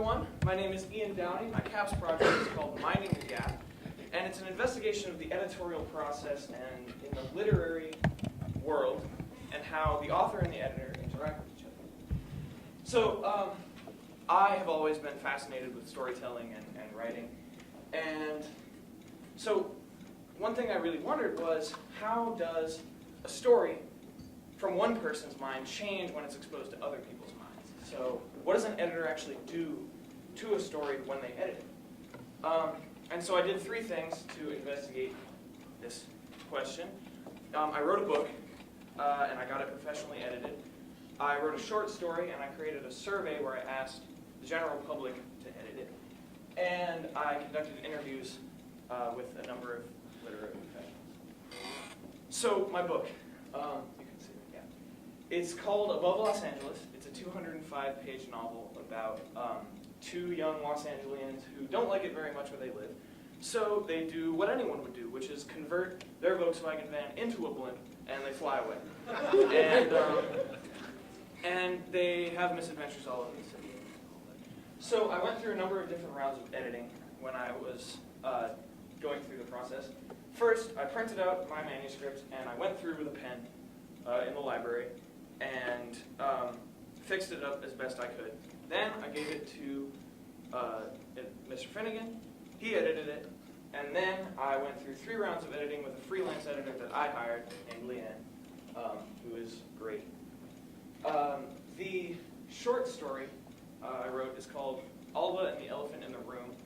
everyone. My name is Ian Downie. My CAPS project is called Minding the Gap, and it's an investigation of the editorial process and in the literary world and how the author and the editor interact with each other. So I have always been fascinated with storytelling and writing, and so one thing I really wondered was, how does a story from one person's mind change when it's exposed to other people's minds? So what does an editor actually do to a story when they edit it? And so I did three things to investigate this question. I wrote a book, and I got it professionally edited. I wrote a short story, and I created a survey where I asked the general public to edit it. And I conducted interviews with a number of literary professionals. So my book, you can see it, yeah. It's called Above Los Angeles. It's a 205-page novel about two young Los Angeles who don't like it very much where they live. So they do what anyone would do, which is convert their Volkswagen van into a blimp, and they fly away. And they have misadventures all over the city. So I went through a number of different rounds of editing when I was going through the process. First, I printed out my manuscript, and I went through with a pen in the library and fixed it up as best I could. Then I gave it to Mr. Finnegan. He edited it, and then I went through 3 rounds of editing with a freelance editor that I hired named Leanne, who is great. The short story I wrote is called Alva and the Elephant in the Room,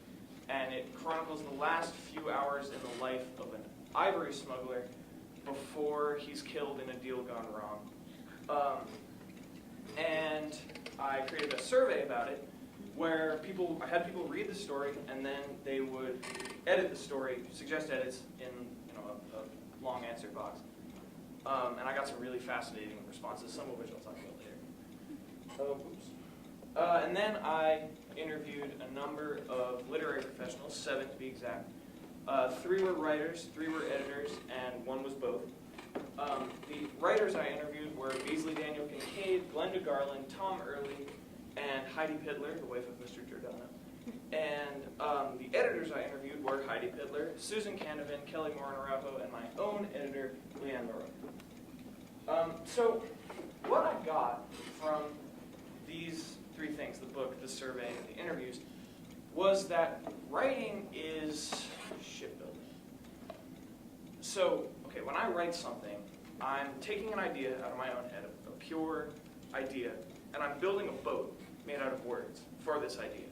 and it chronicles the last few hours in the life of an ivory smuggler before he's killed in a deal gone wrong. And I created a survey about it where I had people read the story, and then they would edit the story, suggest edits in a long answer box. And I got some really fascinating responses, some of which I'll talk about later. And then I interviewed a number of literary professionals, 7 to be exact. 3 were writers, 3 were editors, and 1 was both. The writers I interviewed were Beasley Daniel Kincaid, Glenda Garland, Tom Early, and Heidi Pittler, the wife of Mr. Giordano. And the editors I interviewed were Heidi Pittler, Susan Canavan, Kelly Morin-Arapo, and my own editor, Leanne Leroy. So what I got from these 3 things, the book, the survey, and the interviews, was that writing is shipbuilding. So, okay, when I write something, I'm taking an idea out of my own head, a pure idea, and I'm building a boat made out of words for this idea.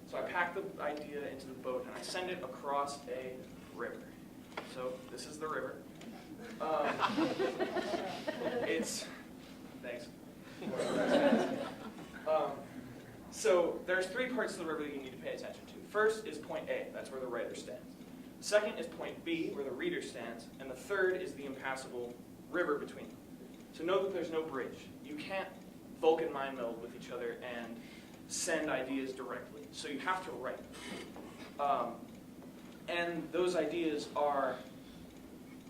So I pack the idea into the boat, and I send it across a river. So this is the river. Thanks. So there's 3 parts of the river that you need to pay attention to. First is point A, that's where the writer stands. Second is point B, where the reader stands. And the third is the impassable river between them. So note that there's no bridge. You can't Vulcan mind meld with each other and send ideas directly. So you have to write. And those ideas are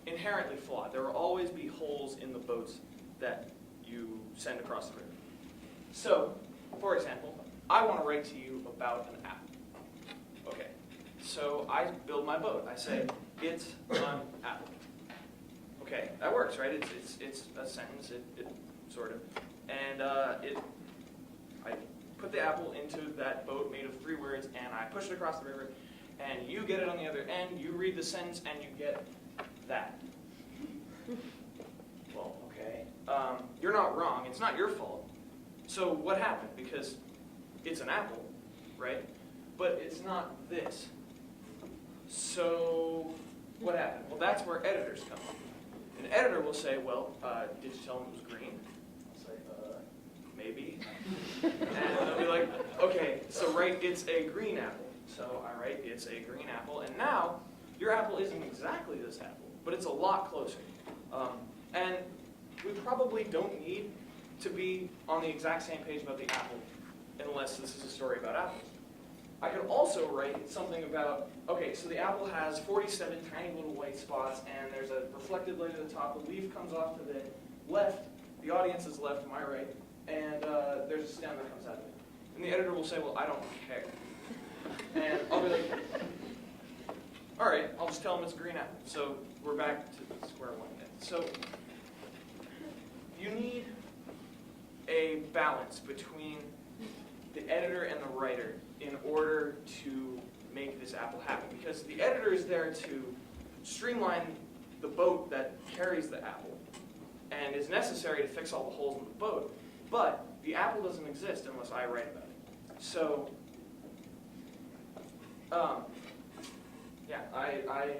inherently flawed. There will always be holes in the boats that you send across the river. So, for example, I want to write to you about an apple. Okay, so I build my boat. I say, it's an apple. Okay, that works, right? It's a sentence, it sort of. And I put the apple into that boat made of 3 words, and I push it across the river, and you get it on the other end, you read the sentence, and you get that. Well, okay. You're not wrong. It's not your fault. So what happened? Because it's an apple, right? But it's not this. So what happened? Well, that's where editors come in. An editor will say, well, did you tell them it was green? I'll say, maybe. And they'll be like, okay, so write it's a green apple. So I write it's a green apple, and now your apple isn't exactly this apple, but it's a lot closer. And we probably don't need to be on the exact same page about the apple unless this is a story about apples. I could also write something about, okay, so the apple has 47 tiny little white spots, and there's a reflected light at the top. The leaf comes off to the left, the audience is left, my right, and there's a stem that comes out of it. And the editor will say, well, I don't care. And I'll be like, all right, I'll just tell them it's a green apple. So we're back to square one again. So you need a balance between the editor and the writer in order to make this apple happen. Because the editor is there to streamline the boat that carries the apple and is necessary to fix all the holes in the boat. But the apple doesn't exist unless I write about it. So, yeah, I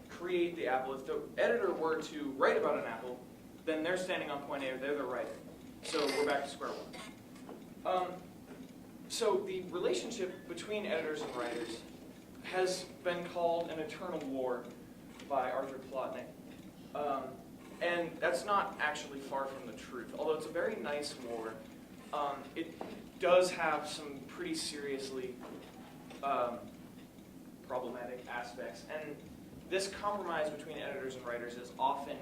create the apple. If the editor were to write about an apple, then they're standing on point A, they're the writer. So we're back to square one. So the relationship between editors and writers has been called an eternal war by Arthur Plotnick. And that's not actually far from the truth. Although it's a very nice war, it does have some pretty seriously problematic aspects. And this compromise between editors and writers is often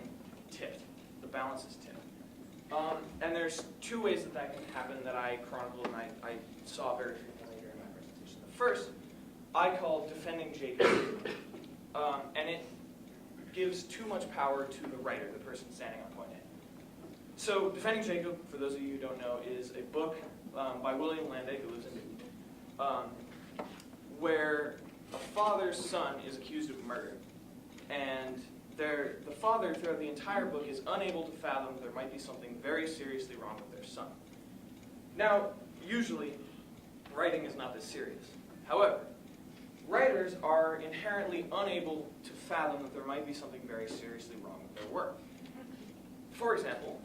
tipped. The balance is tipped. And there's two ways that can happen that I chronicled and I saw very frequently during my presentation. The first, I call defending Jacob. And it gives too much power to the writer, the person standing on point A. So Defending Jacob, for those of you who don't know, is a book by William Landay, who lives in Newton, where a father's son is accused of murder. And the father, throughout the entire book, is unable to fathom there might be something very seriously wrong with their son. Now, usually, writing is not this serious. However, writers are inherently unable to fathom that there might be something very seriously wrong with their work. For example,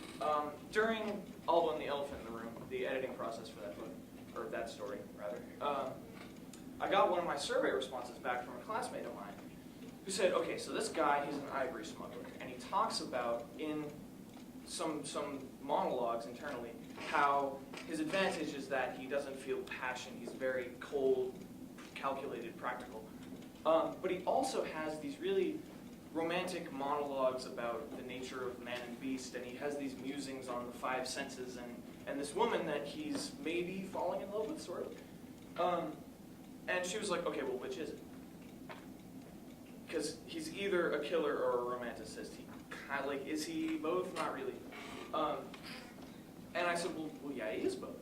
during Alba and the Elephant in the Room, the editing process for that book, or that story, rather, I got one of my survey responses back from a classmate of mine who said, okay, so this guy, he's an ivory smuggler, and he talks about in some monologues internally how his advantage is that he doesn't feel passion, he's very cold, calculated, practical. But he also has these really romantic monologues about the nature of man and beast, and he has these musings on the five senses, and this woman that he's maybe falling in love with, sort of. And she was like, okay, well, which is it? Because he's either a killer or a romanticist. He kind of like, is he both? Not really. And I said, well, yeah, he is both.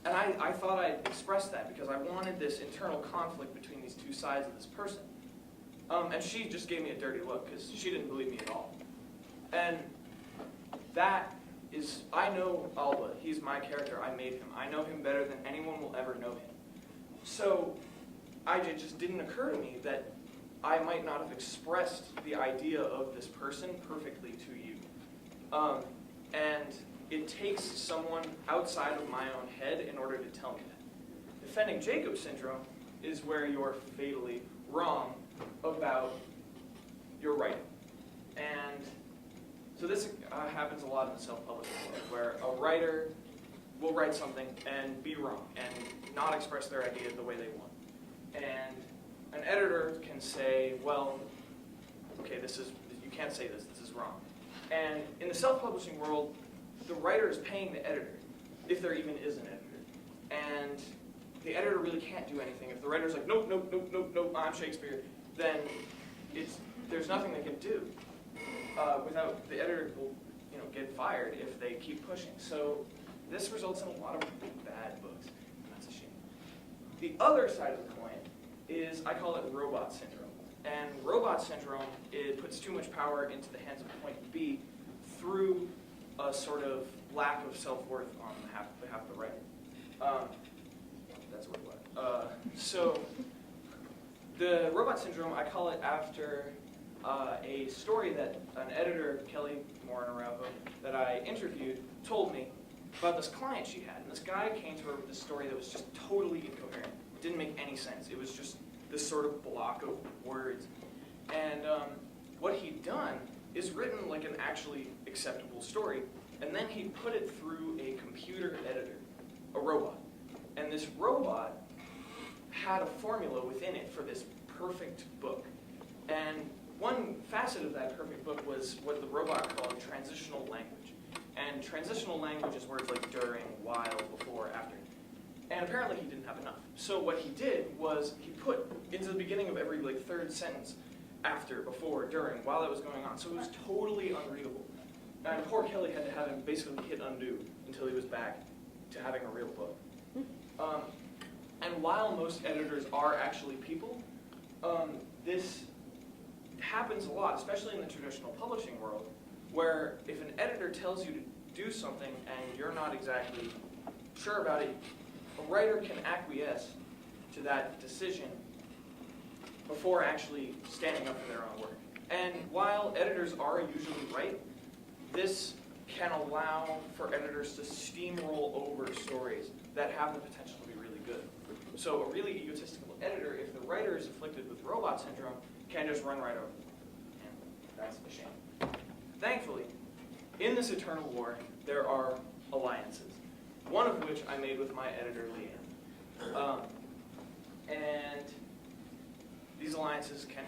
And I thought I'd express that because I wanted this internal conflict between these two sides of this person. And she just gave me a dirty look because she didn't believe me at all. And that is, I know Alba. He's my character. I made him. I know him better than anyone will ever know him. So it just didn't occur to me that I might not have expressed the idea of this person perfectly to you. And it takes someone outside of my own head in order to tell me that. Defending Jacob syndrome is where you're fatally wrong about your writing. And so this happens a lot in the self-publishing world, where a writer will write something and be wrong and not express their idea the way they want. And an editor can say, well, okay, you can't say this is wrong. And in the self-publishing world, the writer is paying the editor, if there even is an editor. And the editor really can't do anything. If the writer's like, nope, nope, nope, nope, nope, I'm Shakespeare, then there's nothing they can do. Without, the editor will get fired if they keep pushing. So this results in a lot of really bad books. That's a shame. The other side of the coin is, I call it robot syndrome. And robot syndrome, it puts too much power into the hands of point B through a sort of lack of self-worth on behalf of the writer. That's what it was. So the robot syndrome, I call it after a story that an editor, Kelly Morin-Araujo, that I interviewed, told me about this client she had. And this guy came to her with this story that was just totally incoherent. It didn't make any sense. It was just this sort of block of words. And what he'd done is written like an actually acceptable story, and then he put it through a computer editor, a robot. And this robot had a formula within it for this perfect book. And one facet of that perfect book was what the robot called transitional language. And transitional language is words like during, while, before, after. And apparently he didn't have enough. So what he did was he put into the beginning of every like third sentence, after, before, during, while it was going on. So it was totally unreadable. And poor Kelly had to have him basically hit undo until he was back to having a real book. And while most editors are actually people, this happens a lot, especially in the traditional publishing world, where if an editor tells you to do something and you're not exactly sure about it, a writer can acquiesce to that decision before actually standing up for their own work. And while editors are usually right, this can allow for editors to steamroll over stories that have the potential to be really good. So a really egotistical editor, if the writer is afflicted with robot syndrome, can just run right over them. And that's a shame. Thankfully, in this eternal war, there are alliances, one of which I made with my editor, Leanne. And these alliances can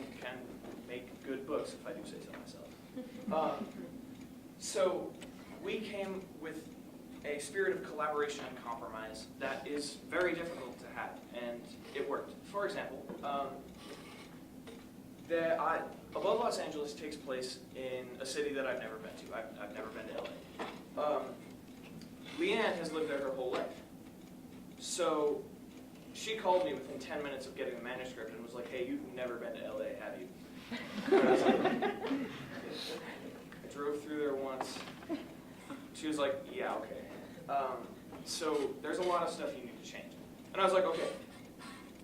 make good books, if I do say so myself. So we came with a spirit of collaboration and compromise that is very difficult to have, and it worked. For example, Above Los Angeles takes place in a city that I've never been to. I've never been to LA. Leanne has lived there her whole life. So she called me within 10 minutes of getting the manuscript and was like, hey, you've never been to LA, have you? And I was like, I drove through there once. She was like, yeah, okay. So there's a lot of stuff you need to change. And I was like, okay,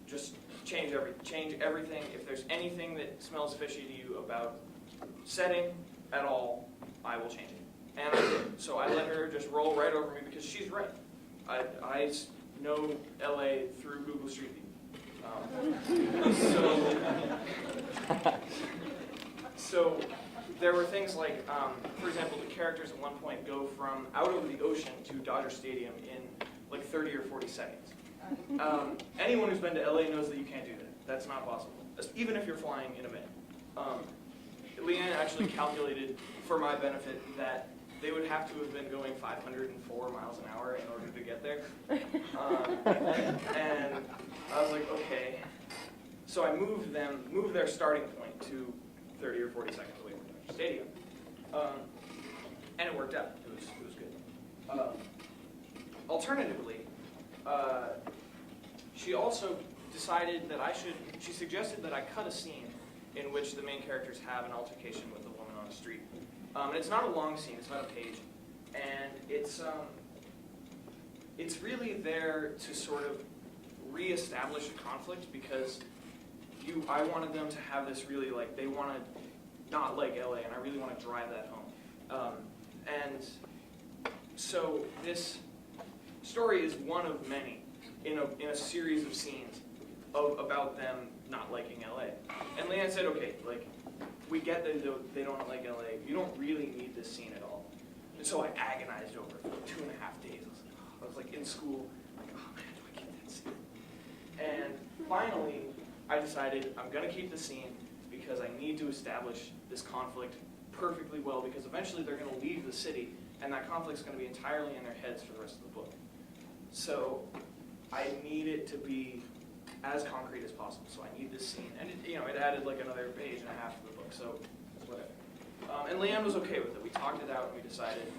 just change everything. If there's anything that smells fishy to you about setting at all, I will change it. And I did. So I let her just roll right over me because she's right. I know LA through Google Street View. So there were things like, for example, the characters at one point go from out over the ocean to Dodger Stadium in like 30 or 40 seconds. Anyone who's been to LA knows that you can't do that. That's not possible, even if you're flying in a van. Leanne actually calculated, for my benefit, that they would have to have been going 504 miles an hour in order to get there. And I was like, okay. So I moved their starting point to 30 or 40 seconds away from the stadium. And it worked out. It was good. Alternatively, she also decided that she suggested that I cut a scene in which the main characters have an altercation with a woman on the street. And it's not a long scene, it's about a page. And it's really there to sort of reestablish a conflict because I wanted them to have this really, like, they want to not like LA, and I really want to drive that home. And so this story is one of many in a series of scenes about them not liking LA. And Leanne said, okay, like, we get that they don't like LA. You don't really need this scene at all. And so I agonized over it for like 2.5 days. I was like in school, like, oh man, do I keep that scene? And finally, I decided I'm going to keep the scene because I need to establish this conflict perfectly well because eventually they're going to leave the city and that conflict's going to be entirely in their heads for the rest of the book. So I need it to be as concrete as possible. So I need this scene. And it added like another page and a half to the book, so whatever. And Leanne was okay with it. We talked it out and we decided